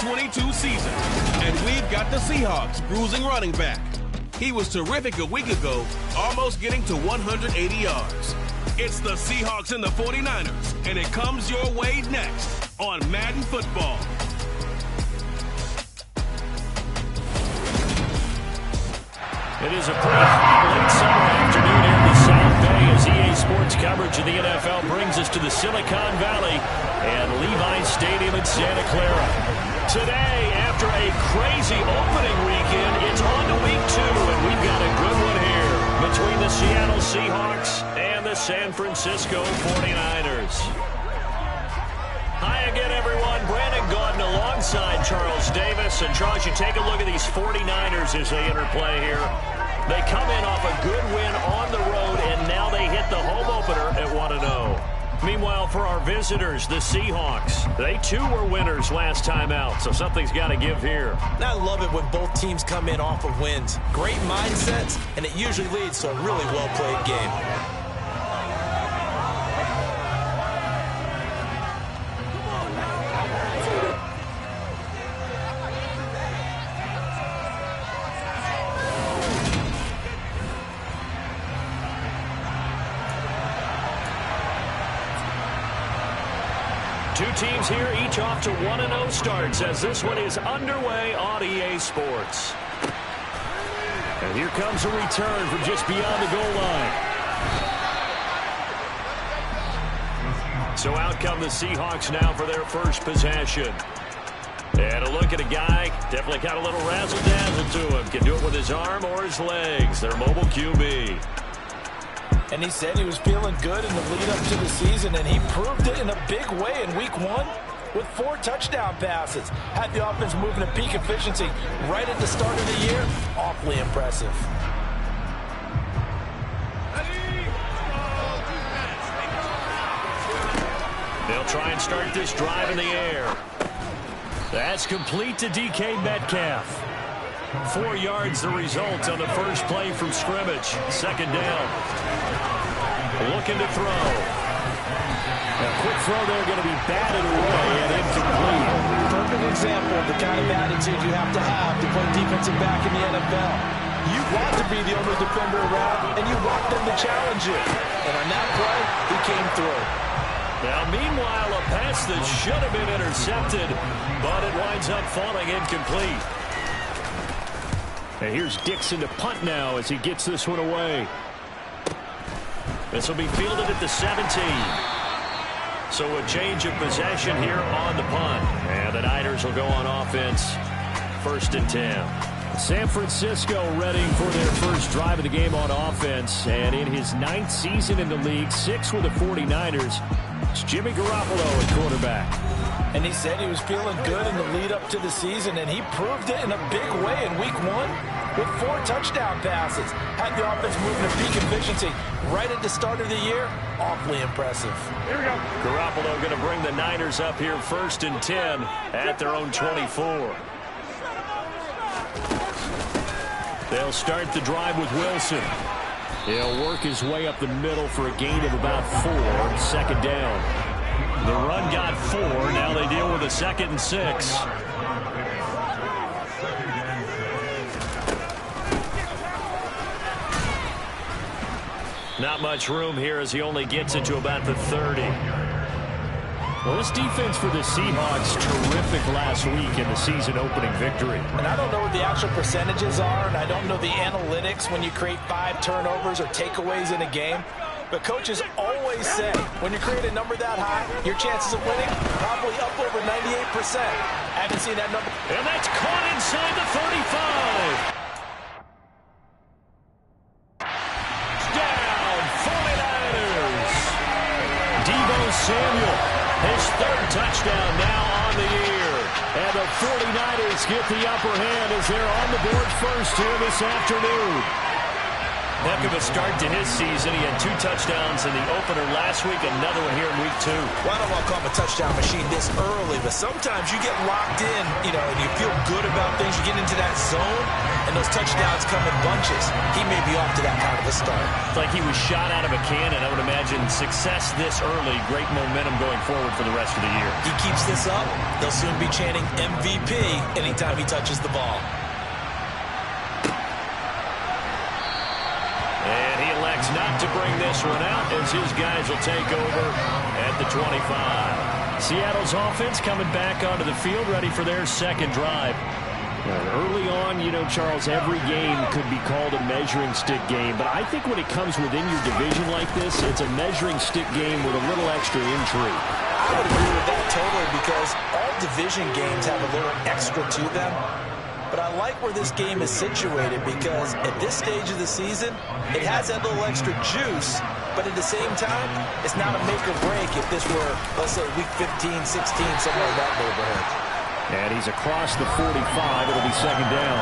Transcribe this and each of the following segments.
2022 season. And we've got the Seahawks bruising running back. He was terrific a week ago, almost getting to 180 yards. It's the Seahawks and the 49ers, and it comes your way next on Madden Football. It is a pretty hot late summer afternoon here in the South Bay as EA Sports coverage of the NFL brings us to the Silicon Valley and Levi's Stadium in Santa Clara. Today, after a crazy opening weekend, it's on to week 2, and we've got a good one here between the Seattle Seahawks and the San Francisco 49ers. Hi again, everyone. Brandon Gaudin alongside Charles Davis. And Charles, you take a look at these 49ers as they interplay here. They come in off a good win on the road, and now they hit the home opener at 1-0. Meanwhile, for our visitors, the Seahawks, they too were winners last time out, so something's got to give here. I love it when both teams come in off of wins. Great mindsets, and it usually leads to a really well-played game. Two teams here, each off to 1-0 starts as this one is underway on EA Sports. And here comes a return from just beyond the goal line. So out come the Seahawks now for their first possession. And a look at a guy, definitely got a little razzle-dazzle to him. Can do it with his arm or his legs. Their mobile QB. And he said he was feeling good in the lead-up to the season, and he proved it in a big way in Week 1 with 4 touchdown passes. Had the offense moving at peak efficiency right at the start of the year. Awfully impressive. They'll try and start this drive in the air. That's complete to DK Metcalf. 4 yards the result on the first play from scrimmage. Second down. Looking to throw. A quick throw there going to be batted away and incomplete. Perfect example of the kind of attitude you have to play defensive back in the NFL. You want to be the only defender around, and you want them to challenge you. And on that play, he came through. Now, meanwhile, a pass that should have been intercepted, but it winds up falling incomplete. And here's Dixon to punt now as he gets this one away. This will be fielded at the 17. So a change of possession here on the punt. And the Niners will go on offense. 1st and 10. San Francisco ready for their first drive of the game on offense. And in his 9th season in the league, 6 with the 49ers, it's Jimmy Garoppolo at quarterback. And he said he was feeling good in the lead-up to the season, and he proved it in a big way in Week 1 with 4 touchdown passes. Had the offense moving at peak efficiency right at the start of the year. Awfully impressive. Here we go. Garoppolo going to bring the Niners up here 1st and 10 at their own 24. They'll start the drive with Wilson. He'll work his way up the middle for a gain of about 4. 2nd down. The run got 4. Now they deal with a 2nd and 6. Not much room here as he only gets it to about the 30. Well, this defense for the Seahawks, terrific last week in the season-opening victory. And I don't know what the actual percentages are, and I don't know the analytics when you create 5 turnovers or takeaways in a game. But coaches always say, when you create a number that high, your chances of winning probably up over 98%. I haven't seen that number. And that's caught inside the 35. Down, 49ers. Deebo Samuel, his 3rd touchdown now on the year. And the 49ers get the upper hand as they're on the board first here this afternoon. Heck of a start to his season. He had 2 touchdowns in the opener last week, another one here in week 2. Well, I don't want to call him a touchdown machine this early, but sometimes you get locked in, and you feel good about things. You get into that zone, and those touchdowns come in bunches. He may be off to that kind of a start. It's like he was shot out of a cannon. I would imagine success this early, great momentum going forward for the rest of the year. He keeps this up, they'll soon be chanting MVP anytime he touches the ball. And he elects not to bring this one out as his guys will take over at the 25. Seattle's offense coming back onto the field, ready for their second drive. Early on, Charles, every game could be called a measuring stick game, but I think when it comes within your division like this, it's a measuring stick game with a little extra intrigue. I would agree with that totally, because all division games have a little extra to them. But I like where this game is situated, because at this stage of the season, it has that little extra juice, but at the same time, it's not a make or break if this were, let's say, week 15, 16, somewhere in that neighborhood. And he's across the 45. It'll be second down.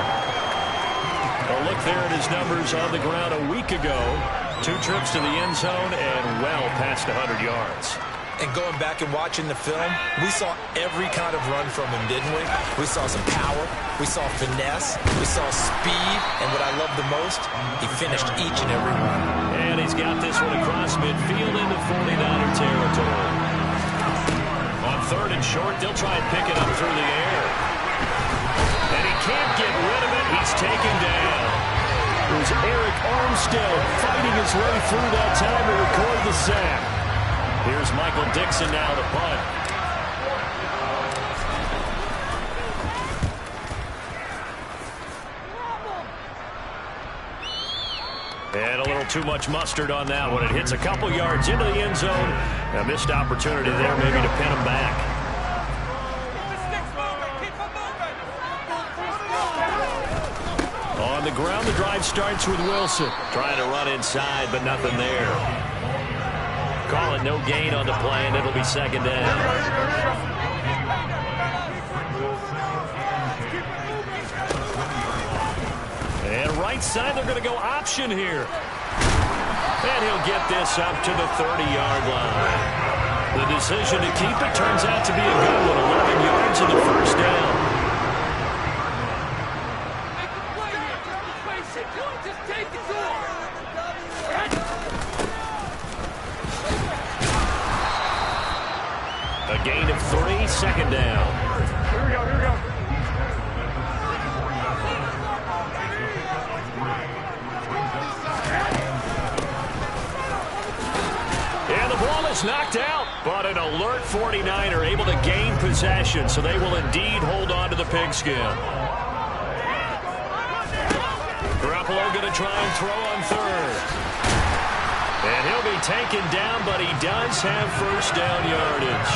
A look there at his numbers on the ground a week ago. 2 trips to the end zone and well past 100 yards. And going back and watching the film, we saw every kind of run from him, didn't we? We saw some power, we saw finesse, we saw speed, and what I love the most, he finished each and every run. And he's got this one across midfield into 49er territory. On 3rd and short, they'll try and pick it up through the air. And he can't get rid of it. He's taken down. It was Eric Armstead fighting his way through that time to record the sack. Here's Michael Dixon now to punt. And a little too much mustard on that one. It hits a couple yards into the end zone. A missed opportunity there maybe to pin him back. On the ground, the drive starts with Wilson. Trying to run inside, but nothing there. Call it no gain on the play, and it'll be second down. And right side, they're going to go option here. And he'll get this up to the 30-yard line. The decision to keep it turns out to be a good one. 11 yards in the first down. A gain of 3, second down. Here we go. And the ball is knocked out, but an alert 49er able to gain possession, so they will indeed hold on to the pigskin. Garoppolo going to try and throw on 3rd. And he'll be taken down, but he does have first down yardage.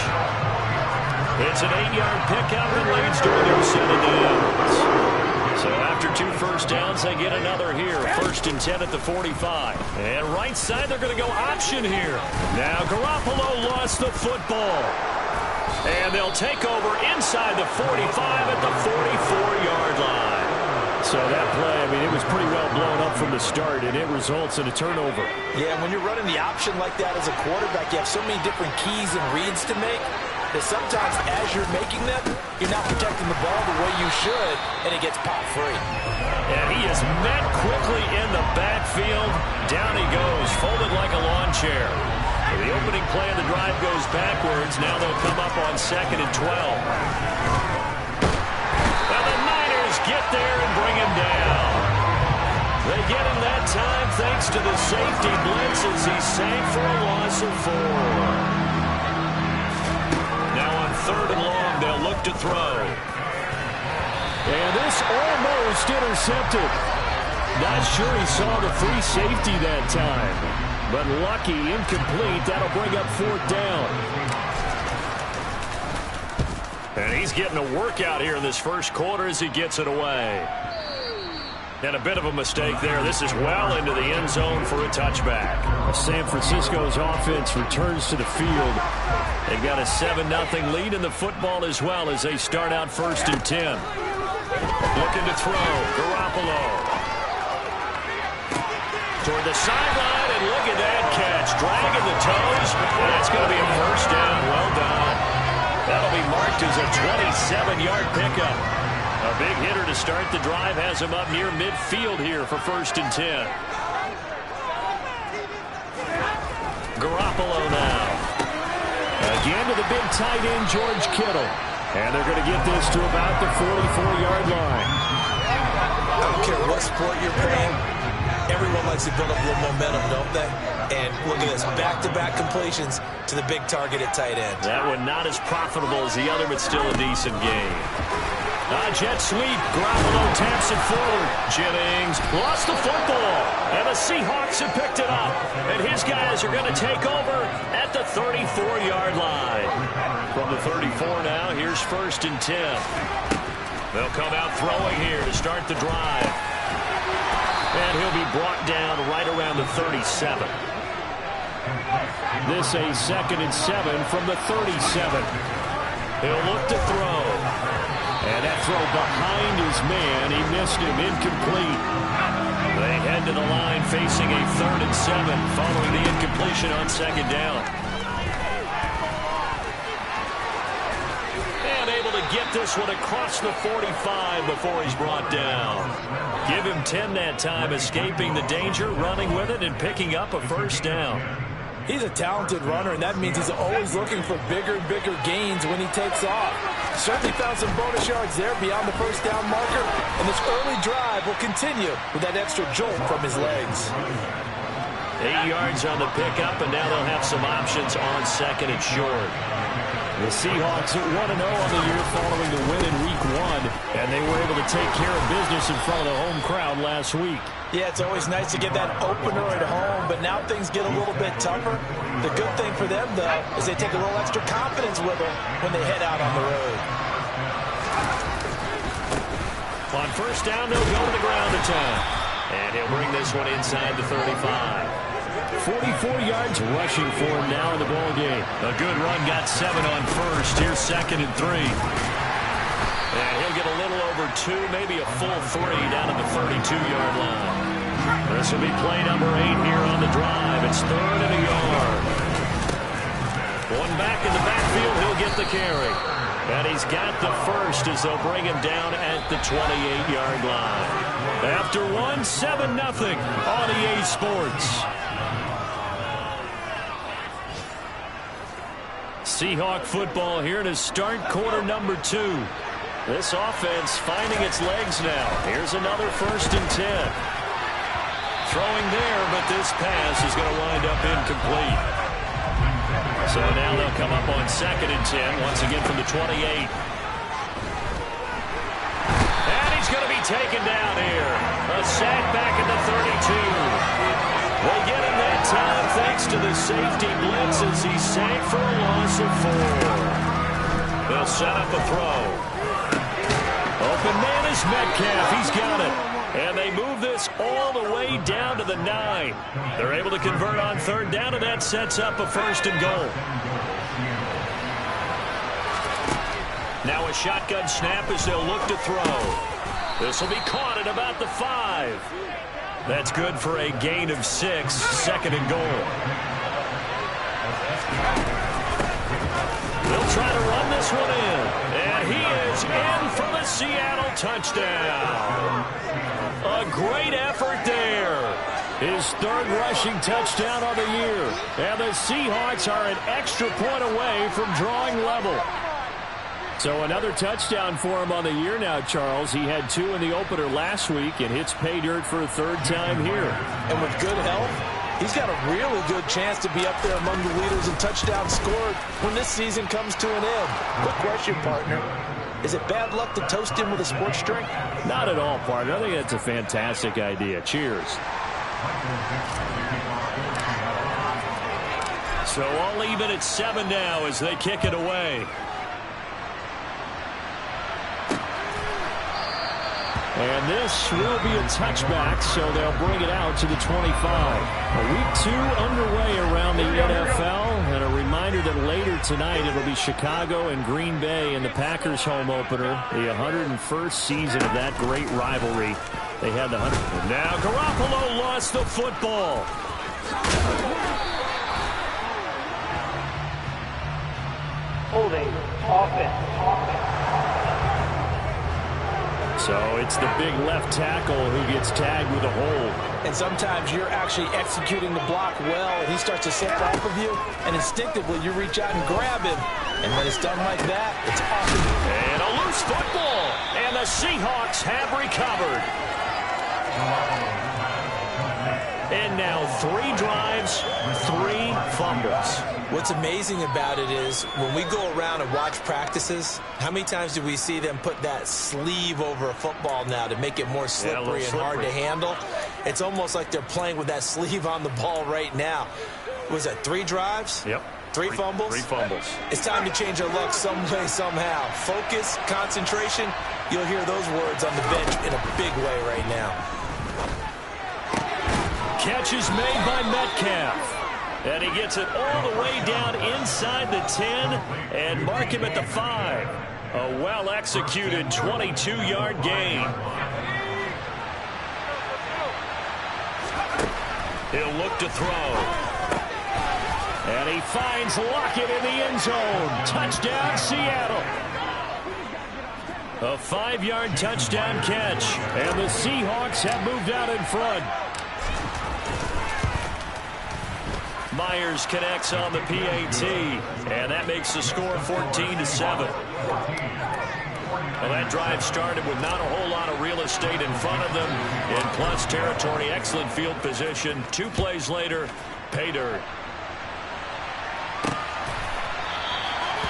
It's an 8-yard pickup and leads to a new set of downs. So after 2 first downs, they get another here. 1st and 10 at the 45. And right side, they're going to go option here. Now Garoppolo lost the football. And they'll take over inside the 45 at the 44-yard line. So that play, it was pretty well blown up from the start, and it results in a turnover. Yeah, when you're running the option like that as a quarterback, you have so many different keys and reads to make that sometimes as you're making them, you're not protecting the ball the way you should, and it gets popped free. And he is met quickly in the backfield. Down he goes, folded like a lawn chair. The opening play of the drive goes backwards. Now they'll come up on 2nd and 12. Get there and bring him down. They get him that time thanks to the safety blitz as he sank for a loss of 4. Now on 3rd and long, they'll look to throw. And this almost intercepted. Not sure he saw the free safety that time. But lucky, incomplete. That'll bring up 4th down. And he's getting a workout here in this first quarter as he gets it away. And a bit of a mistake there. This is well into the end zone for a touchback. San Francisco's offense returns to the field. They've got a 7-0 lead in the football as well as they start out 1st and 10. Looking to throw. Garoppolo. toward the sideline, and look at that catch. Dragging the toes, and that's going to be a first down. Well done. That'll be marked as a 27-yard pickup. A big hitter to start the drive has him up near midfield here for 1st and 10. Garoppolo now. Again to the big tight end, George Kittle. And they're going to get this to about the 44-yard line. I don't care what sport you're playing. Everyone likes to build up a little momentum, don't they? And look at this, back-to-back completions to the big target at tight end. That one not as profitable as the other, but still a decent game. Jet sweep. Garoppolo taps it forward. Jennings lost the football. And the Seahawks have picked it up. And his guys are going to take over at the 34-yard line. From the 34 now, here's 1st and 10. They'll come out throwing here to start the drive. And he'll be brought down right around the 37. This a 2nd and 7 from the 37. He'll look to throw. And that throw behind his man. He missed him. Incomplete. They head to the line facing a 3rd and 7 following the incompletion on 2nd down. And able to get this one across the 45 before he's brought down. Give him 10 that time, escaping the danger, running with it, and picking up a 1st down. He's a talented runner, and that means he's always looking for bigger and bigger gains when he takes off. Certainly found some bonus yards there beyond the 1st down marker, and this early drive will continue with that extra jolt from his legs. 8 yards on the pickup, and now they'll have some options on 2nd and short. The Seahawks at 1-0 on the year following the win in Week 1, and they were able to take care of business in front of the home crowd last week. Yeah, it's always nice to get that opener at home, but now things get a little bit tougher. The good thing for them, though, is they take a little extra confidence with them when they head out on the road. On 1st down, they'll go to the ground attack. And he'll bring this one inside the 35. 44 yards rushing for him now in the ball game. A good run, got 7 on 1st. Here's 2nd and 3. And he'll get a little over 2, maybe a full 3 down at the 32-yard line. This will be play number 8 here on the drive. It's 3rd and a yard. One back in the backfield, he'll get the carry. And he's got the 1st as they'll bring him down at the 28-yard line. After 1, 7-0 on EA Sports. Seahawk football here to start quarter number 2. This offense finding its legs now. Here's another 1st and 10. Throwing there, but this pass is going to wind up incomplete. So now they'll come up on 2nd and 10, once again from the 28. And he's going to be taken down here. A sack back at the 32. They get him that time thanks to the safety blitz as he sank for a loss of 4. They'll set up a throw. Open man is Metcalf. He's got it. And they move this all the way down to the 9. They're able to convert on 3rd down, and that sets up a 1st and goal. Now a shotgun snap as they'll look to throw. This will be caught at about the 5. That's good for a gain of 6, 2nd and goal. They'll try to run this one in. And he is in for the Seattle touchdown. A great effort there. His 3rd rushing touchdown of the year. And the Seahawks are an extra point away from drawing level. So another touchdown for him on the year now, Charles. He had 2 in the opener last week and hits pay dirt for a 3rd time here. And with good health, he's got a really good chance to be up there among the leaders in touchdowns scored when this season comes to an end. Quick question, partner. Is it bad luck to toast him with a sports drink? Not at all, partner. I think that's a fantastic idea. Cheers. So all even at 7 now as they kick it away. And this will be a touchback, so they'll bring it out to the 25. Week 2 underway around the NFL, and a reminder that later tonight it'll be Chicago and Green Bay in the Packers home opener, the 101st season of that great rivalry. They had the 100. Now Garoppolo lost the football. Holding offense. So it's the big left tackle who gets tagged with a hold. And sometimes you're actually executing the block well, and he starts to slip off of you, and instinctively you reach out and grab him. And when it's done like that, it's off. And a loose football, and the Seahawks have recovered. And now 3 drives, 3 fumbles. What's amazing about it is when we go around and watch practices, how many times do we see them put that sleeve over a football now to make it more slippery and hard to handle? It's almost like they're playing with that sleeve on the ball right now. Was that 3 drives? Yep. 3 fumbles? 3 fumbles. It's time to change our luck some way, somehow. Focus, concentration, you'll hear those words on the bench in a big way right now. Catch is made by Metcalf. And he gets it all the way down inside the 10 and mark him at the 5. A well-executed 22-yard gain. He'll look to throw. And he finds Lockett in the end zone. Touchdown, Seattle. A 5-yard touchdown catch. And the Seahawks have moved out in front. Myers connects on the PAT, and that makes the score 14-7. Well, that drive started with not a whole lot of real estate in front of them. In plus territory, excellent field position. 2 plays later, pay dirt.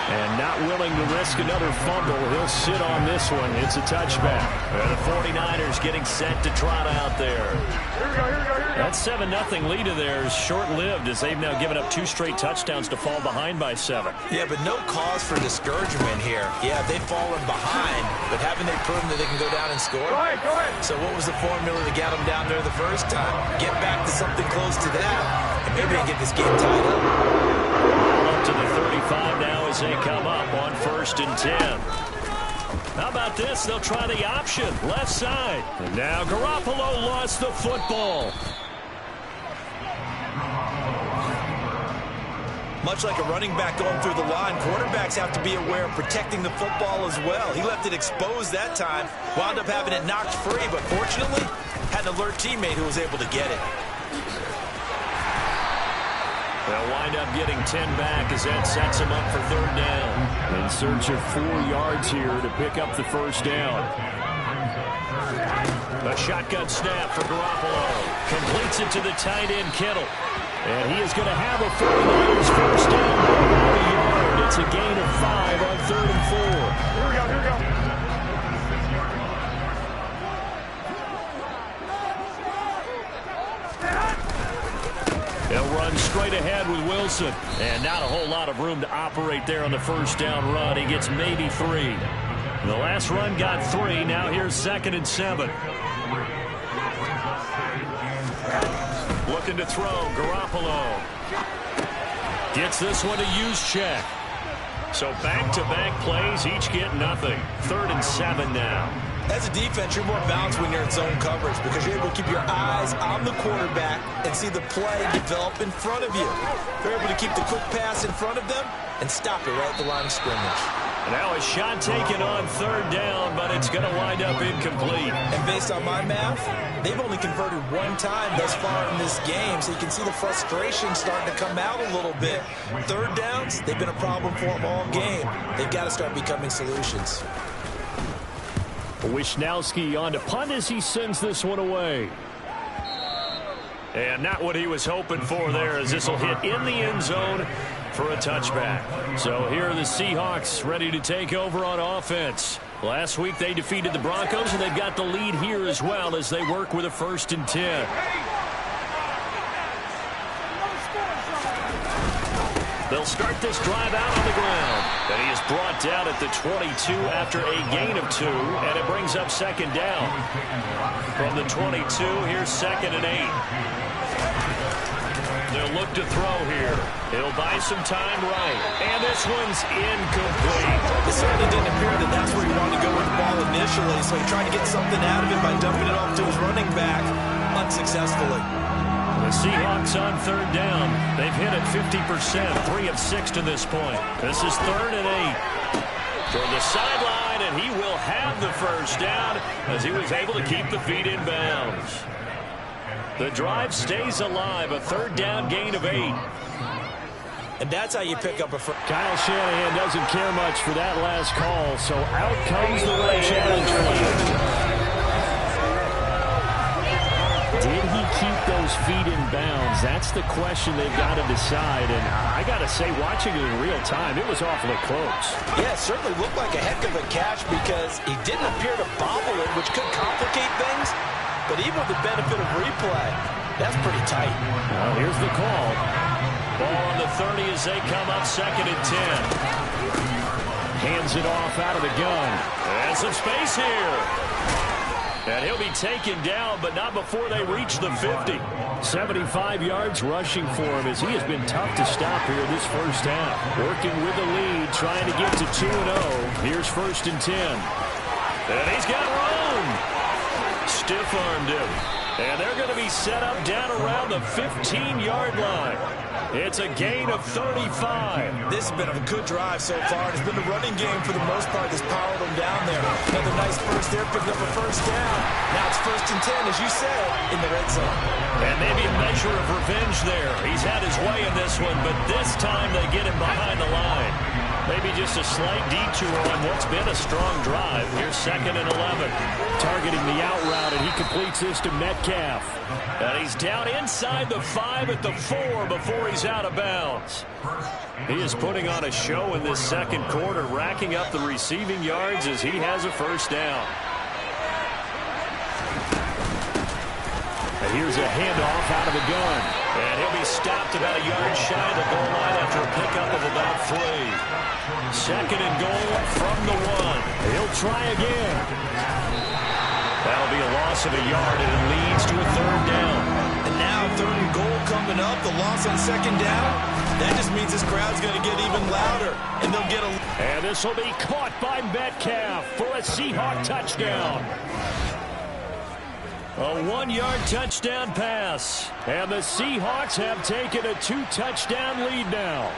And not willing to risk another fumble, he'll sit on this one. It's a touchback. And the 49ers getting set to trot out there. That 7-0 lead of theirs short-lived as they've now given up 2 straight touchdowns to fall behind by 7. Yeah, but no cause for discouragement here. Yeah, they've fallen behind, but haven't they proven that they can go down and score? Go ahead. So what was the formula to get them down there the first time? Get back to something close to that, and maybe they get this game tied up. Up to the 35 now as they come up on 1st and 10. How about this? They'll try the option, left side. And now Garoppolo lost the football. Much like a running back going through the line, quarterbacks have to be aware of protecting the football as well. He left it exposed that time, wound up having it knocked free, but fortunately had an alert teammate who was able to get it. They'll wind up getting 10 back as that sets them up for 3rd down. In search of 4 yards here to pick up the 1st down. A shotgun snap for Garoppolo. Completes it to the tight end, Kittle. And he is going to have a 49ers 1st down by about a yard. It's a gain of 5 on 3rd and 4. Here we go. They'll run straight ahead with Wilson. And not a whole lot of room to operate there on the 1st down run. He gets maybe 3. The last run got 3. Now here's 2nd and 7. Looking to throw. Garoppolo. Gets this one to Juszczyk. So back-to-back plays, each get nothing. 3rd and 7 now. As a defense, you're more balanced when you're in zone coverage because you're able to keep your eyes on the quarterback and see the play develop in front of you. You're able to keep the quick pass in front of them and stop it right at the line of scrimmage. Now a shot taken on 3rd down, but it's going to wind up incomplete. And based on my math, they've only converted 1 time thus far in this game, so you can see the frustration starting to come out a little bit. 3rd downs, they've been a problem for them all game. They've got to start becoming solutions. Wisnowski on to punt as he sends this one away. And not what he was hoping for there, as this will hit in the end zone for a touchback. So here are the Seahawks ready to take over on offense. Last week they defeated the Broncos, and they've got the lead here as well as they work with a 1st and 10. They'll start this drive out on the ground. And he is brought down at the 22 after a gain of 2, and it brings up second down. From the 22, here's 2nd and 8. They'll look to throw here. He'll buy some time right. And this one's incomplete. It certainly didn't appear that that's where he wanted to go with the ball initially, so he tried to get something out of it by dumping it off to his running back unsuccessfully. The Seahawks on 3rd down. They've hit it 50%, 3 of 6 to this point. This is 3rd and 8. Toward the sideline, and he will have the first down as he was able to keep the feet in bounds. The drive stays alive, a 3rd down gain of 8. And that's how you pick up a first. Kyle Shanahan doesn't care much for that last call, so out comes the right challenge flag. Did he keep those feet in bounds? That's the question they've got to decide. And I got to say, watching it in real time, it was awfully close. Yeah, it certainly looked like a heck of a catch because he didn't appear to bobble it, which could complicate things. But even with the benefit of replay, that's pretty tight. Well, here's the call. Ball on the 30 as they come up 2nd and 10. Hands it off out of the gun. And some space here. And he'll be taken down, but not before they reach the 50. 75 yards rushing for him as he has been tough to stop here this first half. Working with the lead, trying to get to 2-0. Here's 1st and 10. And he's got room. Stiff-armed him. And they're going to be set up down around the 15-yard line. It's a gain of 35. This has been a good drive so far. It's been the running game for the most part that's powered them down there. Another nice burst there, picked up a first down. Now it's 1st and 10, as you said, in the red zone. And maybe a measure of revenge there. He's had his way in this one, but this time they get him behind the line. Maybe just a slight detour on what's been a strong drive. Here's 2nd and 11. Targeting the out route, and he completes this to Metcalf. And he's down inside the 5 at the 4 before he's out of bounds. He is putting on a show in this 2nd quarter, racking up the receiving yards as he has a first down. And here's a handoff out of the gun. And he'll be stopped about a yard shy of the goal line after a pickup of about 3. 2nd and goal from the 1. He'll try again. That'll be a loss of a yard, and it leads to a 3rd down. And now 3rd and goal coming up. The loss on 2nd down. That just means this crowd's going to get even louder. And they'll get a... And this will be caught by Metcalf for a Seahawk touchdown. A 1-yard touchdown pass. And the Seahawks have taken a 2-touchdown lead now.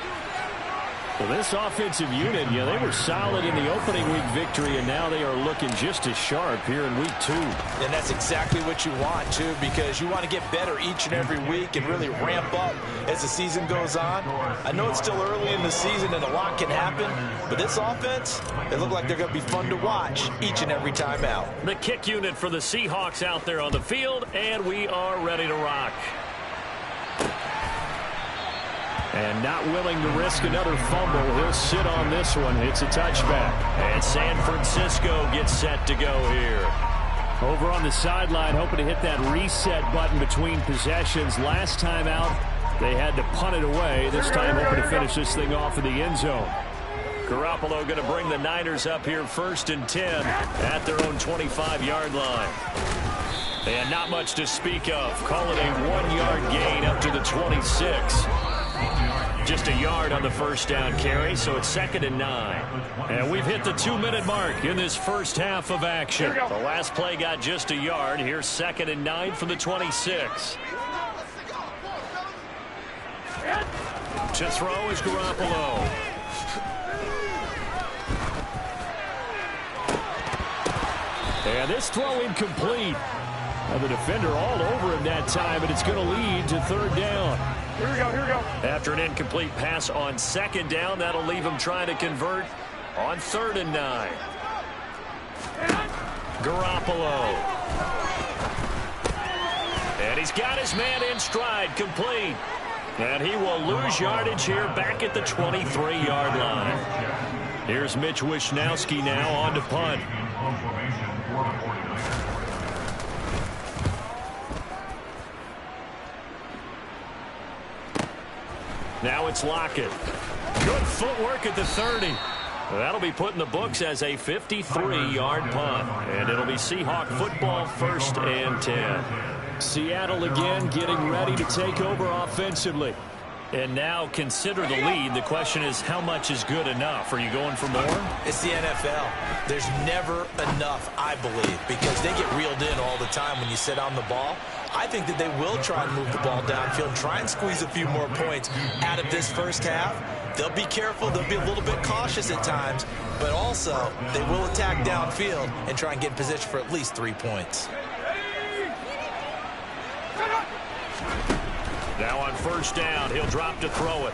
Well, this offensive unit, they were solid in the opening week victory, and now they are looking just as sharp here in week 2. And that's exactly what you want, too, because you want to get better each and every week and really ramp up as the season goes on. I know it's still early in the season and a lot can happen, but this offense, they look like they're going to be fun to watch each and every time out. The kick unit for the Seahawks out there on the field, and we are ready to rock. And not willing to risk another fumble. He'll sit on this one. It's a touchback. And San Francisco gets set to go here. Over on the sideline, hoping to hit that reset button between possessions. Last time out, they had to punt it away. This time hoping to finish this thing off in the end zone. Garoppolo going to bring the Niners up here 1st and 10 at their own 25-yard line. And not much to speak of. Call it a 1-yard gain up to the 26. Just a yard on the first down carry, so it's 2nd and 9. And we've hit the 2-minute mark in this first half of action. The last play got just a yard. Here's 2nd and 9 from the 26. To throw is Garoppolo. And this throw incomplete. The defender all over him that time, and it's going to lead to 3rd down. Here we go, here we go. After an incomplete pass on 2nd down, that'll leave him trying to convert on 3rd and 9. Garoppolo. And he's got his man in stride, complete. And he will lose yardage here back at the 23-yard line. Here's Mitch Wishnowski now on to punt. Now it's Lockett. Good footwork at the 30. That'll be put in the books as a 53-yard punt. And it'll be Seahawk football, 1st and 10. Seattle again getting ready to take over offensively. And now consider the lead. The question is, how much is good enough? Are you going for more? It's the NFL. There's never enough, I believe, because they get reeled in all the time when you sit on the ball. I think that they will try and move the ball downfield and try and squeeze a few more points out of this first half. They'll be careful. They'll be a little bit cautious at times, but also they will attack downfield and try and get in position for at least 3 points. Now on 1st down, he'll drop to throw it.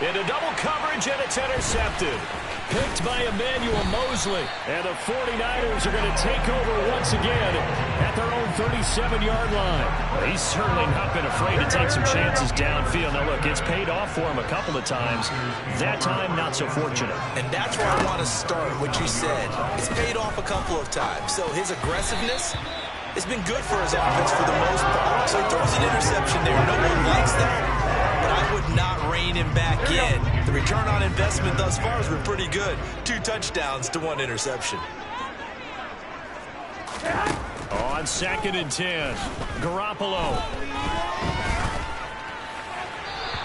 Into double coverage, and it's intercepted. Picked by Emmanuel Mosley. And the 49ers are going to take over once again at their own 37-yard line. He's certainly not been afraid to take some chances downfield. Now, look, it's paid off for him a couple of times. That time, not so fortunate. And that's where I want to start, what you said. It's paid off a couple of times. So his aggressiveness has been good for his offense for the most part. So he throws an interception there. No one likes that. But I would not rein him back in. The return on investment thus far has been pretty good. 2 touchdowns to 1 interception. On 2nd and 10, Garoppolo.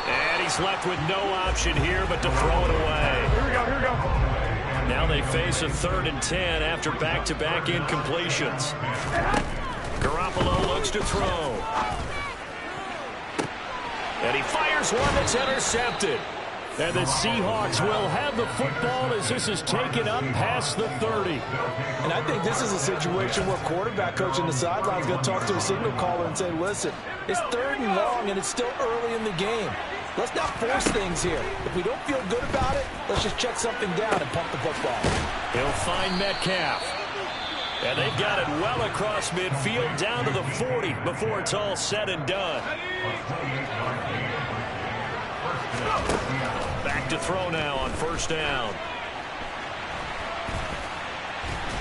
And he's left with no option here but to throw it away. Here we go. Now they face a 3rd and 10 after back-to-back incompletions. Garoppolo looks to throw. And he fires one that's intercepted. And the Seahawks will have the football as this is taken up past the 30. And I think this is a situation where quarterback coach in the sideline is going to talk to a signal caller and say, listen, it's 3rd and long and it's still early in the game. Let's not force things here. If we don't feel good about it, let's just check something down and pump the football. He'll find Metcalf. And they've got it well across midfield down to the 40 before it's all said and done. Back to throw now on 1st down.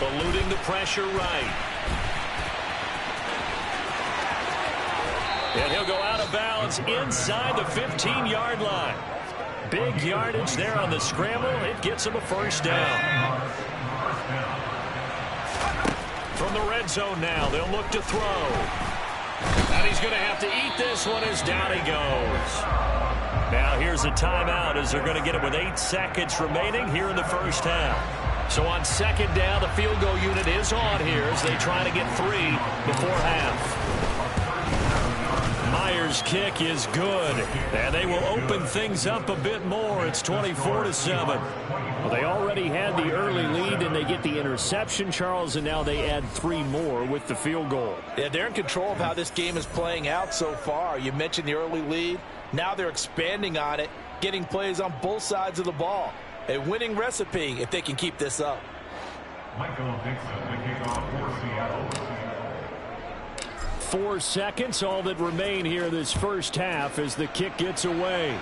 Eluding the pressure right. And he'll go out of bounds inside the 15-yard line. Big yardage there on the scramble. It gets him a 1st down. From the red zone now, they'll look to throw. And he's going to have to eat this one as down he goes. Now here's a timeout as they're going to get it with 8 seconds remaining here in the first half. So on 2nd down, the field goal unit is on here as they try to get 3 before half. Myers' kick is good, and they will open things up a bit more. It's 24-7. Well, they already had the early lead, and they get the interception, Charles, and now they add 3 more with the field goal. Yeah, they're in control of how this game is playing out so far. You mentioned the early lead. Now they're expanding on it, getting plays on both sides of the ball. A winning recipe if they can keep this up. Michael Dixon, the kickoff for Seattle. 4 seconds, all that remain here this first half as the kick gets away.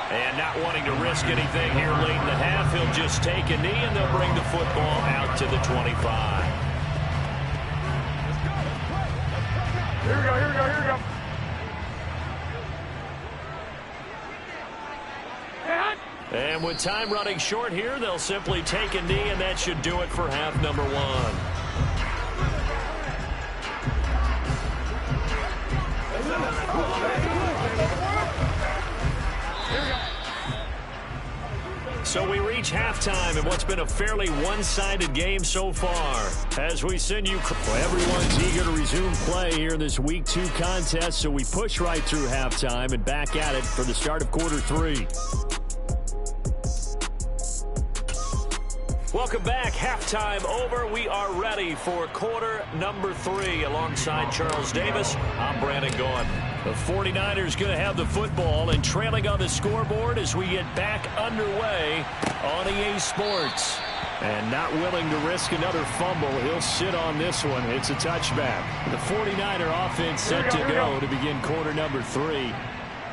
And not wanting to risk anything here late in the half, he'll just take a knee and they'll bring the football out to the 25. Here we go. And with time running short here, they'll simply take a knee, and that should do it for half number 1. So we reach halftime in what's been a fairly one-sided game so far. As we send you... Well, everyone's eager to resume play here in this Week 2 contest, so we push right through halftime and back at it for the start of quarter 3. Welcome back. Halftime over. We are ready for quarter number 3. Alongside Charles Davis, I'm Brandon Gaughan. The 49ers going to have the football and trailing on the scoreboard as we get back underway on EA Sports. And not willing to risk another fumble. He'll sit on this one. It's a touchback. The 49er offense set to go to begin quarter number 3.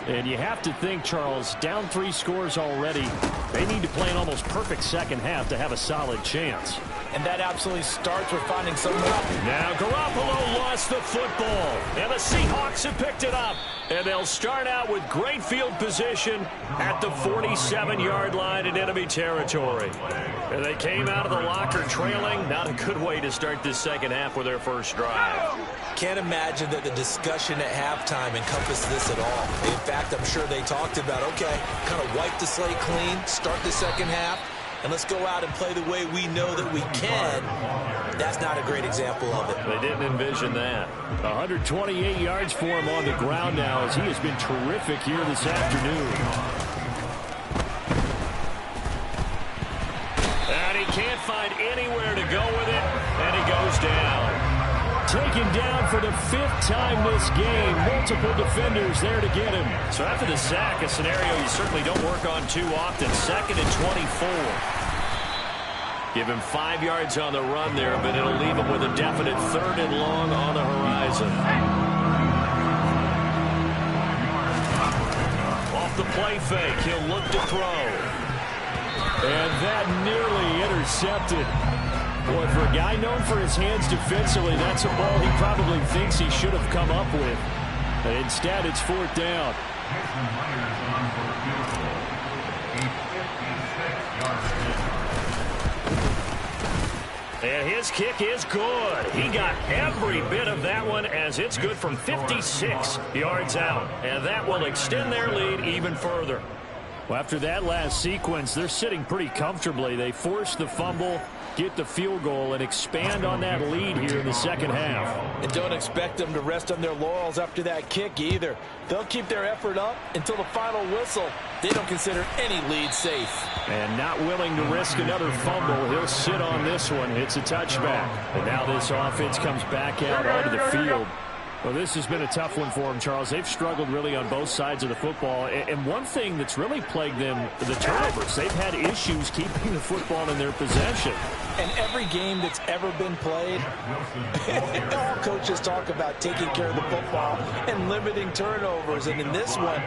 And you have to think, Charles, down 3 scores already. They need to play an almost perfect second half to have a solid chance. and that absolutely starts with finding someone. Now Garoppolo lost the football, and the Seahawks have picked it up. And they'll start out with great field position at the 47-yard line in enemy territory. And they came out of the locker trailing. Not a good way to start this second half with their first drive. Can't imagine that the discussion at halftime encompassed this at all. In fact, I'm sure they talked about, okay, kind of wipe the slate clean, start the second half, and let's go out and play the way we know that we can. That's not a great example of it. They didn't envision that. 128 yards for him on the ground now as he has been terrific here this afternoon. And he can't find anywhere to go with it, and he goes down. Taken down for the 5th time this game. Multiple defenders there to get him. So after the sack, a scenario you certainly don't work on too often. 2nd and 24. Give him 5 yards on the run there, but it'll leave him with a definite 3rd and long on the horizon. Off the play fake, he'll look to throw. And that nearly intercepted. Boy, for a guy known for his hands defensively, that's a ball he probably thinks he should have come up with. But instead, it's 4th down. And his kick is good. He got every bit of that one as it's good from 56 yards out. And that will extend their lead even further. Well, after that last sequence, they're sitting pretty comfortably. They force the fumble, get the field goal, and expand on that lead here in the second half. And don't expect them to rest on their laurels after that kick either. They'll keep their effort up until the final whistle. They don't consider any lead safe. And not willing to risk another fumble, he'll sit on this one. It's a touchback. And now this offense comes back out onto the field. Well, this has been a tough one for them, Charles. They've struggled really on both sides of the football. And one thing that's really plagued them, the turnovers. They've had issues keeping the football in their possession. And every game that's ever been played, all coaches talk about taking care of the football and limiting turnovers. And in this one,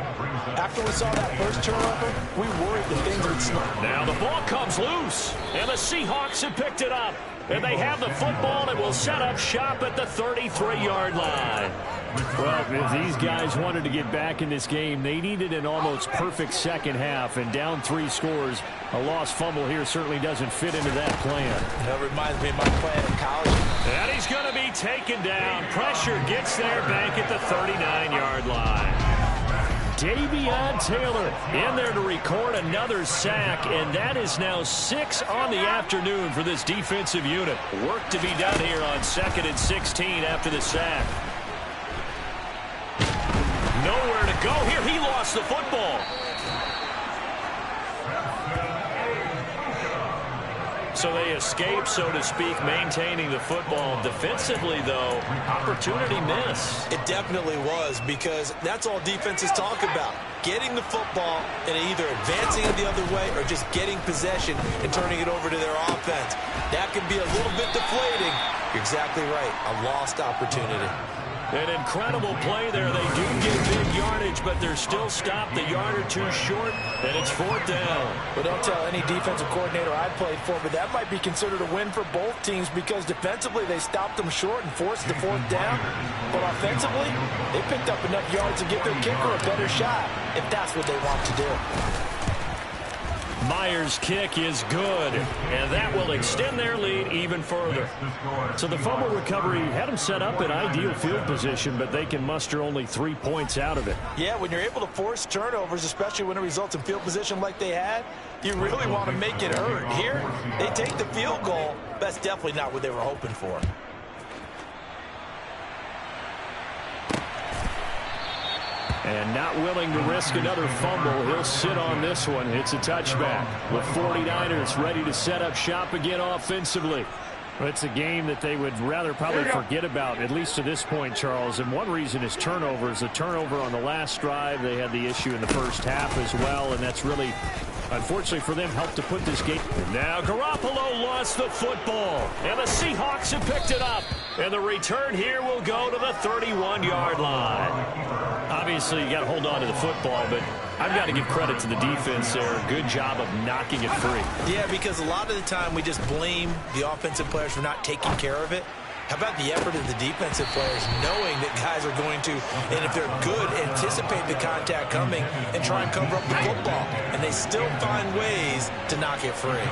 after we saw that first turnover, we worried that things would snap. Now the ball comes loose, and the Seahawks have picked it up. And they have the football and will set up shop at the 33-yard line. Well, if these guys wanted to get back in this game, they needed an almost perfect second half. And down 3 scores, a lost fumble here certainly doesn't fit into that plan. That reminds me of my plan in college. And he's going to be taken down. Pressure gets there back at the 39-yard line. Davion Taylor in there to record another sack, and that is now 6 on the afternoon for this defensive unit. Work to be done here on 2nd and 16 after the sack. Nowhere to go here. He lost the football. So they escape, so to speak, maintaining the football. Defensively, though, opportunity miss. It definitely was, because that's all defenses talk about. Getting the football and either advancing it the other way or just getting possession and turning it over to their offense. That can be a little bit deflating. You're exactly right. A lost opportunity. An incredible play there. They do get big yardage, but they're still stopped a yard or two short, and it's 4th down. But don't tell any defensive coordinator I played for, but that might be considered a win for both teams, because defensively they stopped them short and forced the 4th down. But offensively, they picked up enough yards to give their kicker a better shot, if that's what they want to do. Myers' kick is good, and that will extend their lead even further. So the fumble recovery had them set up in ideal field position, but they can muster only 3 points out of it. Yeah, when you're able to force turnovers, especially when it results in field position like they had, you really want to make it hurt. Here, they take the field goal. That's definitely not what they were hoping for. And not willing to risk another fumble, he'll sit on this one. It's a touchback. The 49ers ready to set up shop again offensively. It's a game that they would rather probably forget about, at least to this point, Charles. And one reason is turnovers. The turnover on the last drive, they had the issue in the first half as well, and that's really, unfortunately for them, helped to put this game. Now Garoppolo lost the football, and the Seahawks have picked it up. And the return here will go to the 31-yard line. Obviously, you got to hold on to the football, but I've got to give credit to the defense there. Good job of knocking it free. Yeah, because a lot of the time we just blame the offensive players for not taking care of it. How about the effort of the defensive players knowing that guys are going to, and if they're good, anticipate the contact coming and try and cover up the football. And they still find ways to knock it free.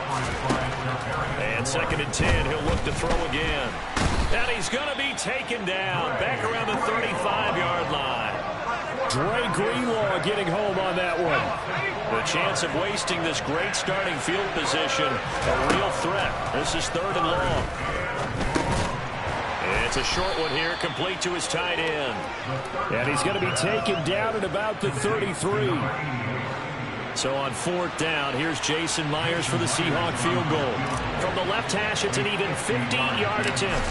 And 2nd and 10, he'll look to throw again. And he's going to be taken down back around the 35-yard line. Dre Greenlaw getting home on that one. The chance of wasting this great starting field position, a real threat. This is 3rd and long. It's a short one here, complete to his tight end. And he's going to be taken down at about the 33. So on 4th down, here's Jason Myers for the Seahawk field goal. From the left hash, it's an even 50-yard attempt.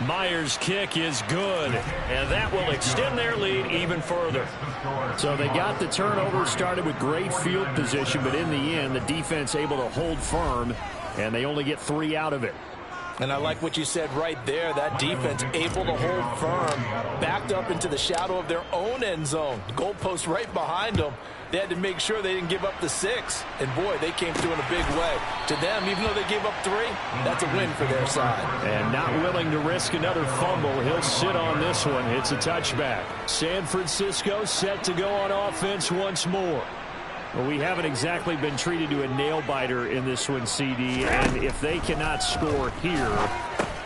Myers' kick is good, and that will extend their lead even further. So they got the turnover, started with great field position, but in the end, the defense able to hold firm, and they only get 3 out of it. And I like what you said right there. That defense able to hold firm, backed up into the shadow of their own end zone. Goalpost right behind them. They had to make sure they didn't give up the 6. And, boy, they came through in a big way. To them, even though they gave up 3, that's a win for their side. And not willing to risk another fumble. He'll sit on this one. It's a touchback. San Francisco set to go on offense once more. Well, we haven't exactly been treated to a nail-biter in this one, CD. And if they cannot score here,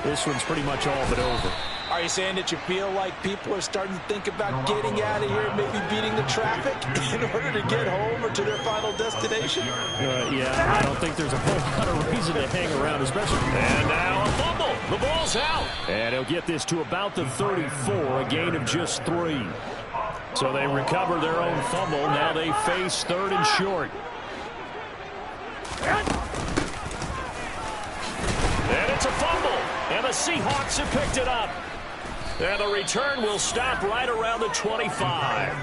this one's pretty much all but over. Are you saying that you feel like people are starting to think about getting out of here, maybe beating the traffic in order to get home or to their final destination? Yeah, I don't think there's a whole lot of reason to hang around, especially. And now a fumble. The ball's out. And he'll get this to about the 34, a gain of just 3. So they recover their own fumble. Now they face 3rd and short. And it's a fumble. And the Seahawks have picked it up. And the return will stop right around the 25.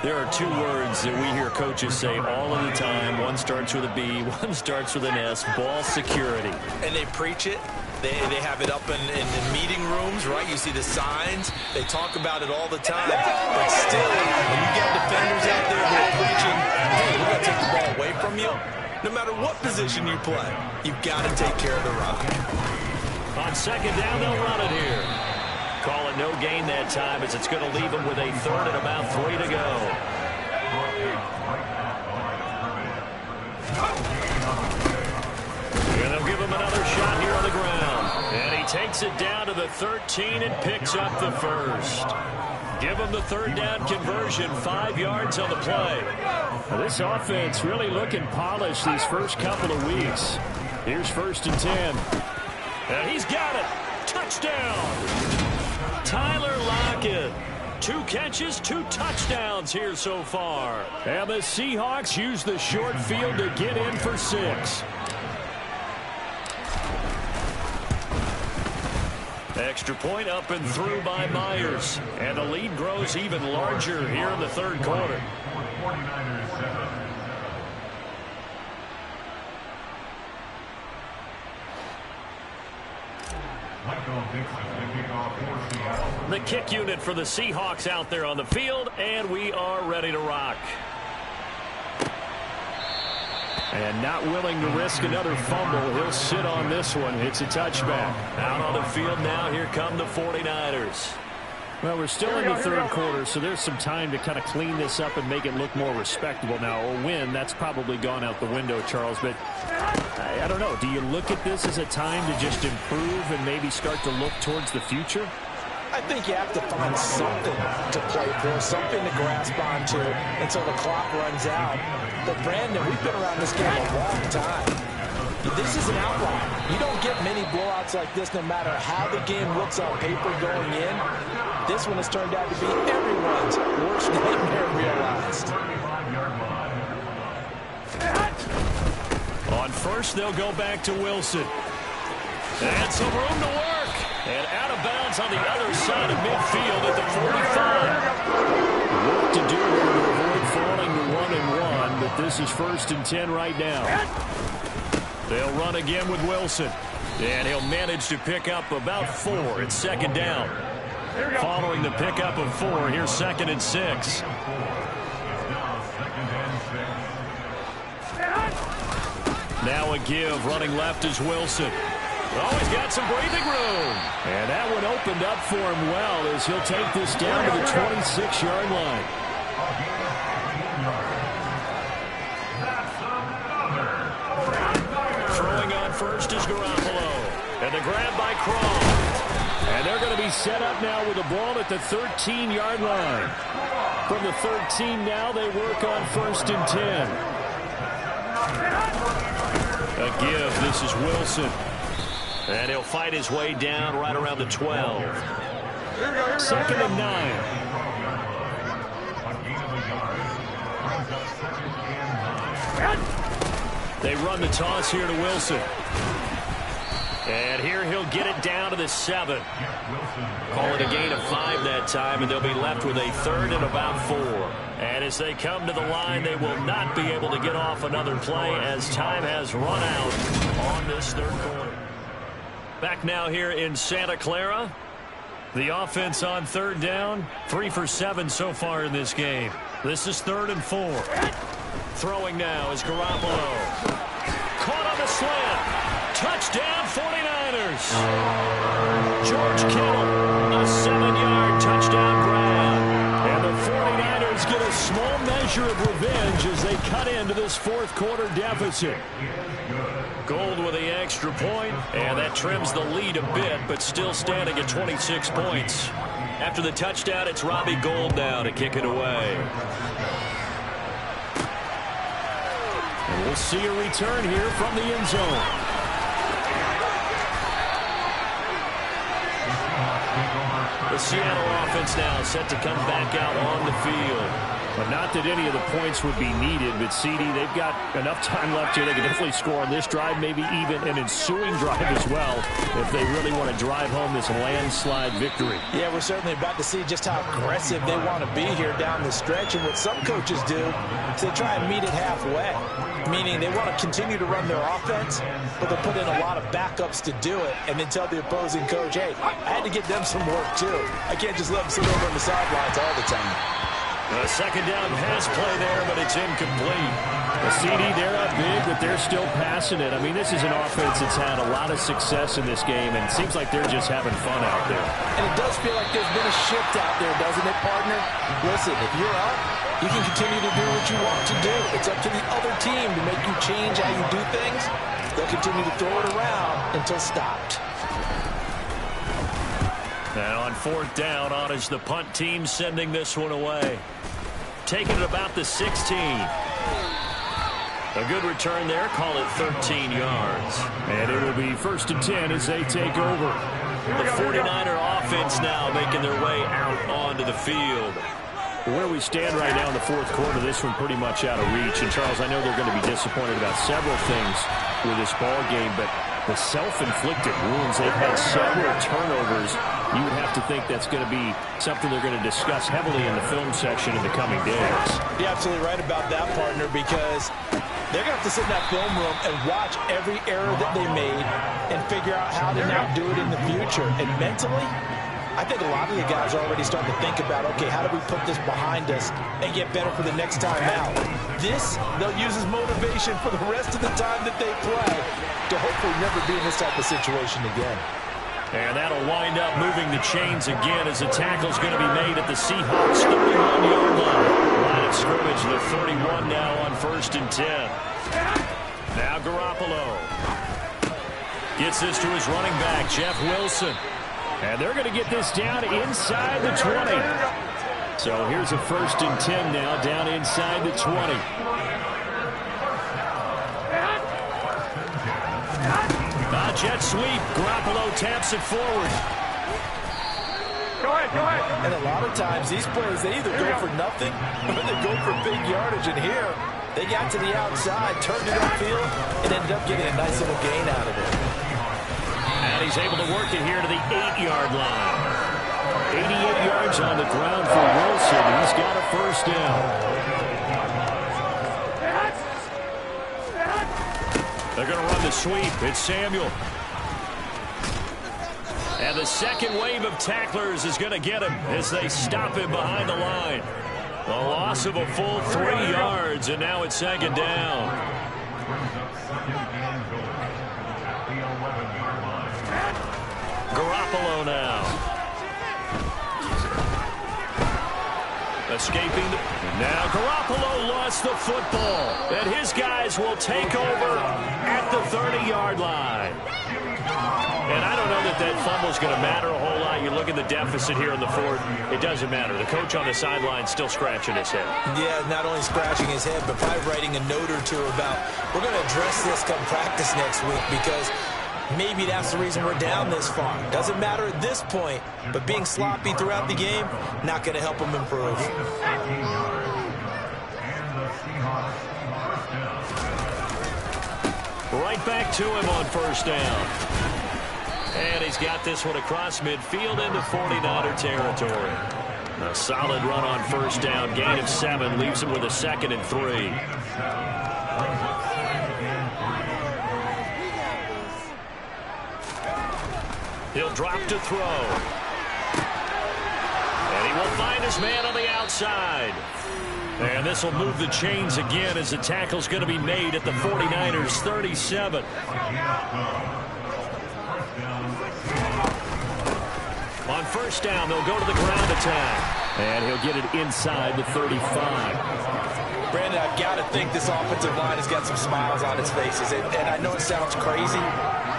There are 2 words that we hear coaches say all of the time. One starts with a B, one starts with an S, ball security. And they preach it. They have it up in meeting rooms, right? You see the signs. They talk about it all the time. But still, when you get defenders out there who are preaching, hey, we're going to take the ball away from you, no matter what position you play, you've got to take care of the rock. On 2nd down, they'll run it here. Call it no gain that time as it's going to leave them with a 3rd and about 3 to go. And they'll give him another shot here on the ground. And he takes it down to the 13 and picks up the 1st. Give him the 3rd down conversion, 5 yards on the play. Now this offense really looking polished these first couple of weeks. Here's 1st and 10. And he's got it. Touchdown. Tyler Lockett. 2 catches, 2 touchdowns here so far. And the Seahawks use the short field to get in for 6. Extra point up and through by Myers. And the lead grows even larger here in the 3rd quarter. The kick unit for the Seahawks out there on the field, and we are ready to rock. And not willing to risk another fumble, he'll sit on this one. It's a touchback. Out on the field now, here come the 49ers. Well, we're still in the 3rd quarter, so there's some time to kind of clean this up and make it look more respectable. Now, a win, that's probably gone out the window, Charles, but I don't know. Do you look at this as a time to just improve and maybe start to look towards the future? I think you have to find something to play for, something to grasp onto until the clock runs out. But, Brandon, we've been around this game a long time. This is an outlier. You don't get many blowouts like this no matter how the game looks on paper going in. This one has turned out to be everyone's worst nightmare realized. On 1st, they'll go back to Wilson. And some room to work. And out of bounds on the other side of midfield at the 45. Work to do here to avoid falling to 1-and-1, but this is 1st and 10 right now. They'll run again with Wilson. And he'll manage to pick up about 4 at 2nd down. Following the pickup of 4, here's 2nd and 6. Now a give, running left is Wilson. Oh, he's got some breathing room. And that one opened up for him well as he'll take this down to the 26-yard line. Throwing on first is Garoppolo. And the grab by Crawl. And they're going to be set up now with the ball at the 13-yard line. From the 13 now, they work on 1st and 10. A give. This is Wilson. And he'll fight his way down right around the 12. 2nd and 9. They run the toss here to Wilson. And here he'll get it down to the 7. Call it a gain of 5 that time, and they'll be left with a 3rd and about 4. And as they come to the line, they will not be able to get off another play as time has run out on this 3rd quarter. Back now here in Santa Clara. The offense on 3rd down. 3 for 7 so far in this game. This is 3rd and 4. Throwing now is Garoppolo. Caught on the slant. Touchdown 49ers. George Kittle, a 7-yard touchdown grab. And the 49ers get a small measure of revenge as they cut into this 4th quarter deficit. Gold with the extra point, and that trims the lead a bit, but still standing at 26 points. After the touchdown, it's Robbie Gould now to kick it away. And we'll see a return here from the end zone. The Seattle offense now set to come back out on the field. But not that any of the points would be needed, but CD, they've got enough time left here. They can definitely score on this drive, maybe even an ensuing drive as well, if they really want to drive home this landslide victory. Yeah, we're certainly about to see just how aggressive they want to be here down the stretch. And what some coaches do is they try and meet it halfway, meaning they want to continue to run their offense, but they'll put in a lot of backups to do it and then tell the opposing coach, hey, I had to get them some work too. I can't just let them sit over on the sidelines all the time. A 2nd down pass play there, but it's incomplete. The CD, they're up big, but they're still passing it. I mean, this is an offense that's had a lot of success in this game, and it seems like they're just having fun out there. And it does feel like there's been a shift out there, doesn't it, partner? Listen, if you're up, you can continue to do what you want to do. It's up to the other team to make you change how you do things. They'll continue to throw it around until stopped. And on 4th down, on is the punt team sending this one away. Taking it about the 16. A good return there. Call it 13 yards. And it will be 1st and 10 as they take over. The 49er offense now making their way out onto the field. Where we stand right now in the 4th quarter, this one pretty much out of reach. And, Charles, I know they're going to be disappointed about several things with this ball game, but the self-inflicted wounds, they've had several turnovers. You would have to think that's going to be something they're going to discuss heavily in the film section in the coming days. You're absolutely right about that, partner, because they're going to have to sit in that film room and watch every error that they made and figure out how to not do it in the future. And mentally, I think a lot of the guys are already starting to think about, okay, how do we put this behind us and get better for the next time out? This, they'll use as motivation for the rest of the time that they play to hopefully never be in this type of situation again. And that'll wind up moving the chains again as the tackle's going to be made at the Seahawks 31-yard line. Line of scrimmage, the 31 now on 1st and 10. Now Garoppolo gets this to his running back, Jeff Wilson. And they're going to get this down inside the 20. So here's a 1st and 10 now down inside the 20. Jet sweep. Garoppolo taps it forward. Go ahead. And a lot of times these plays, they either go for nothing or they go for big yardage. And here, they got to the outside, turned it upfield, and ended up getting a nice little gain out of it. And he's able to work it here to the 8-yard line. 88 yards on the ground for Wilson. He's got a 1st down. They're going to run the sweep. It's Samuel. And the second wave of tacklers is going to get him as they stop him behind the line. A loss of a full 3 yards, and now it's second down. Garoppolo now. Escaping. Now Garoppolo lost the football. And his guys will take over at the 30-yard line. And I don't know that fumble's going to matter a whole lot. You look at the deficit here in the fourth. It doesn't matter. The coach on the sideline still scratching his head. Yeah, not only scratching his head, but probably writing a note or two about, we're going to address this come practice next week, because maybe that's the reason we're down this far. Doesn't matter at this point, but being sloppy throughout the game, not going to help him improve. Right back to him on first down. And he's got this one across midfield into 49er territory. A solid run on first down. Gain of 7 leaves him with a 2nd and 3. He'll drop to throw. And he will find his man on the outside. And this will move the chains again as the tackle's going to be made at the 49ers 37. On first down, they'll go to the ground attack. And he'll get it inside the 35. Brandon, I've got to think this offensive line has got some smiles on its faces. And I know it sounds crazy,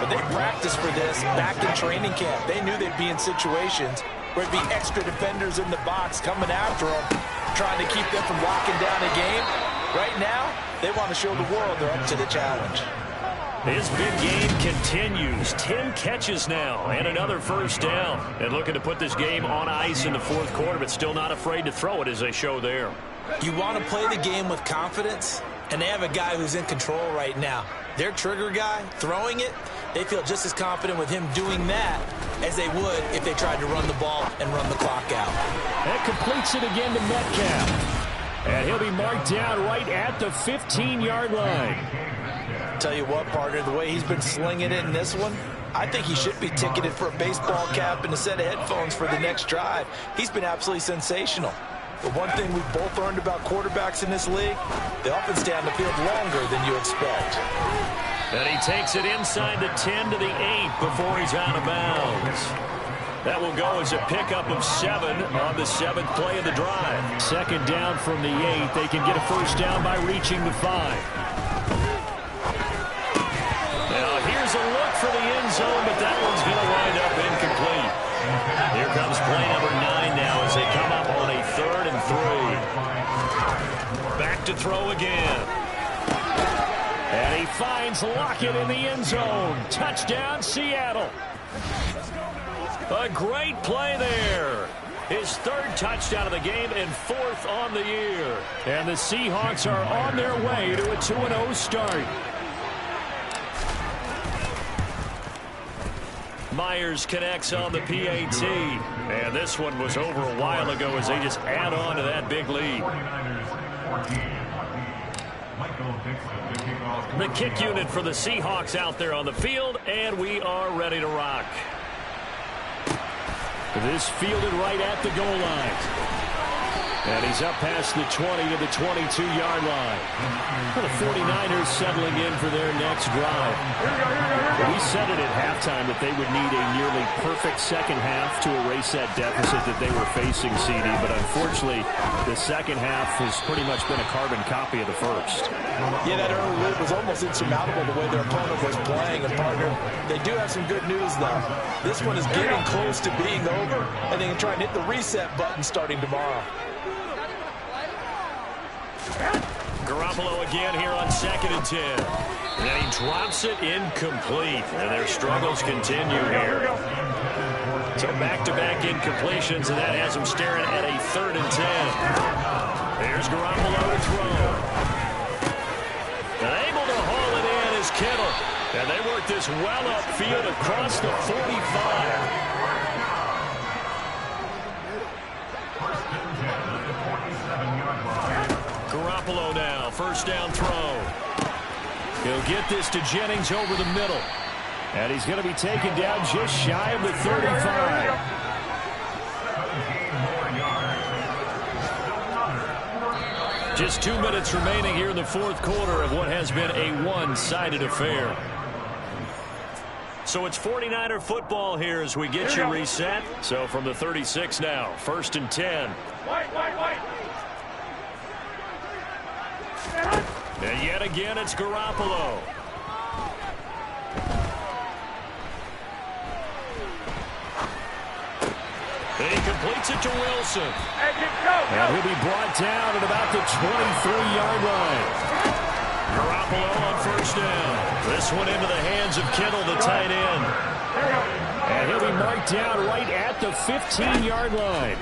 but they practiced for this back in training camp. They knew they'd be in situations where it'd be extra defenders in the box coming after them, trying to keep them from locking down a game. Right now, they want to show the world they're up to the challenge. His big game continues. 10 catches now and another first down. And looking to put this game on ice in the fourth quarter, but still not afraid to throw it as they show there. You want to play the game with confidence, and they have a guy who's in control right now. Their trigger guy, throwing it, they feel just as confident with him doing that as they would if they tried to run the ball and run the clock out. That completes it again to Metcalf. And he'll be marked down right at the 15-yard line. Tell you what, partner, the way he's been slinging it in this one, I think he should be ticketed for a baseball cap and a set of headphones for the next drive. He's been absolutely sensational. But one thing we've both learned about quarterbacks in this league, they often stay on the field longer than you expect. And he takes it inside the 10 to the 8 before he's out of bounds. That will go as a pickup of 7 on the 7th play of the drive. Second down from the 8. They can get a first down by reaching the 5. Now here's a look for the end zone, but that one's going to wind up incomplete. Here comes play number 9 now as they come up on a 3rd and 3. Back to throw again. And he finds Lockett in the end zone. Touchdown, Seattle. A great play there. His 3rd touchdown of the game and 4th on the year. And the Seahawks are on their way to a 2-0 start. Myers connects on the PAT. And this one was over a while ago as they just add on to that big lead. The kick unit for the Seahawks out there on the field, and we are ready to rock. This fielded right at the goal line. And he's up past the 20 to the 22-yard line. The 49ers settling in for their next drive. We said it at halftime that they would need a nearly perfect second half to erase that deficit that they were facing, CD. But unfortunately, the second half has pretty much been a carbon copy of the first. Yeah, that early lead was almost insurmountable the way their opponent was playing. And, partner, they do have some good news, though. This one is getting close to being over, and they can try and hit the reset button starting tomorrow. Garoppolo again here on 2nd and 10. And he drops it incomplete. And their struggles continue here. So back-to-back incompletions, and that has them staring at a 3rd and 10. Here's Garoppolo to throw. And able to haul it in is Kittle. And they work this well upfield across the 45. Garoppolo now, first down throw. He'll get this to Jennings over the middle. And he's going to be taken down just shy of the 35. Just 2 minutes remaining here in the fourth quarter of what has been a one-sided affair. So it's 49er football here as we get you reset. So from the 36 now, 1st and 10. And yet again, it's Garoppolo. And he completes it to Wilson. And he'll be brought down at about the 23-yard line. Garoppolo on 1st down. This one into the hands of Kittle, the tight end. And he'll be marked down right at the 15-yard line.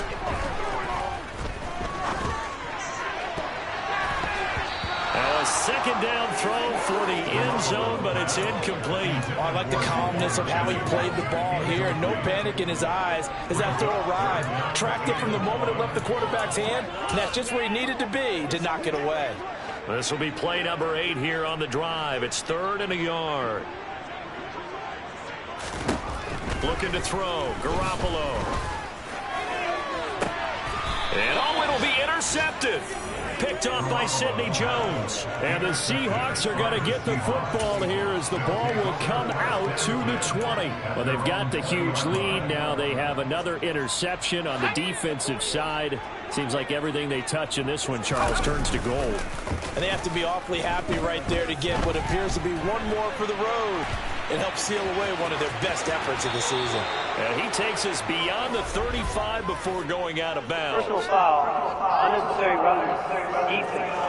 Now a 2nd down throw for the end zone, but it's incomplete. Oh, I like the calmness of how he played the ball here. No panic in his eyes as that throw arrived. Tracked it from the moment it left the quarterback's hand, and that's just where he needed to be to knock it away. This will be play number 8 here on the drive. It's 3rd and a yard. Looking to throw. Garoppolo. And it'll be intercepted. Picked off by Sidney Jones. And the Seahawks are going to get the football here as the ball will come out to the 20. Well, they've got the huge lead. Now they have another interception on the defensive side. Seems like everything they touch in this one, Charles, turns to gold. And they have to be awfully happy right there to get what appears to be one more for the road. It helps seal away one of their best efforts of the season. And he takes us beyond the 35 before going out of bounds. Personal foul, unnecessary running, defense.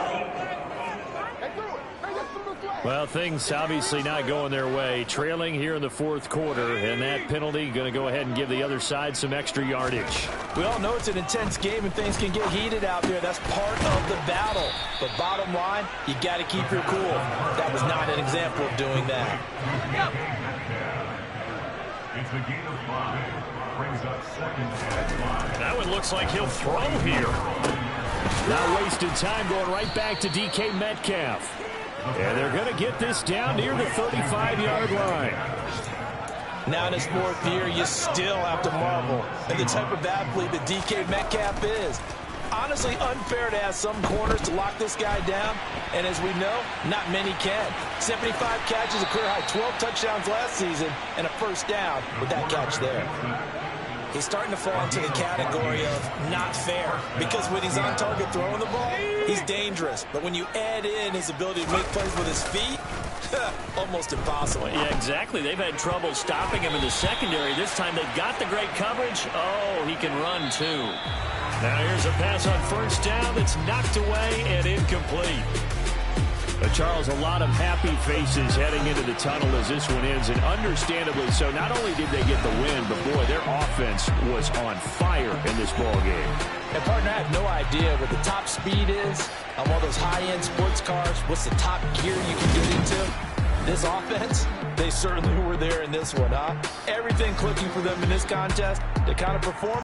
Well, things obviously not going their way. Trailing here in the fourth quarter, and that penalty going to go ahead and give the other side some extra yardage. We all know it's an intense game and things can get heated out there. That's part of the battle. But bottom line, you got to keep your cool. That was not an example of doing that. It's a gain of 5. Brings up 2nd and 5. That one looks like he'll throw here. Not wasting time, going right back to DK Metcalf. And they're going to get this down near the 35-yard line. Now in his 4th year, you still have to marvel at the type of athlete that DK Metcalf is. Honestly, unfair to ask some corners to lock this guy down. And as we know, not many can. 75 catches, a career high 12 touchdowns last season, and a 1st down with that catch there. He's starting to fall into the category of not fair, because when he's on target throwing the ball, he's dangerous. But when you add in his ability to make plays with his feet, almost impossible. Yeah, exactly. They've had trouble stopping him in the secondary. This time they've got the great coverage. Oh, he can run too. Now here's a pass on 1st down that's knocked away and incomplete. Charles, a lot of happy faces heading into the tunnel as this one ends, and understandably so. Not only did they get the win, but boy, their offense was on fire in this ball game. And partner, I have no idea what the top speed is on one of those high-end sports cars. What's the top gear you can get into? This offense, they certainly were there in this one, huh? Everything clicking for them in this contest to kind of perform.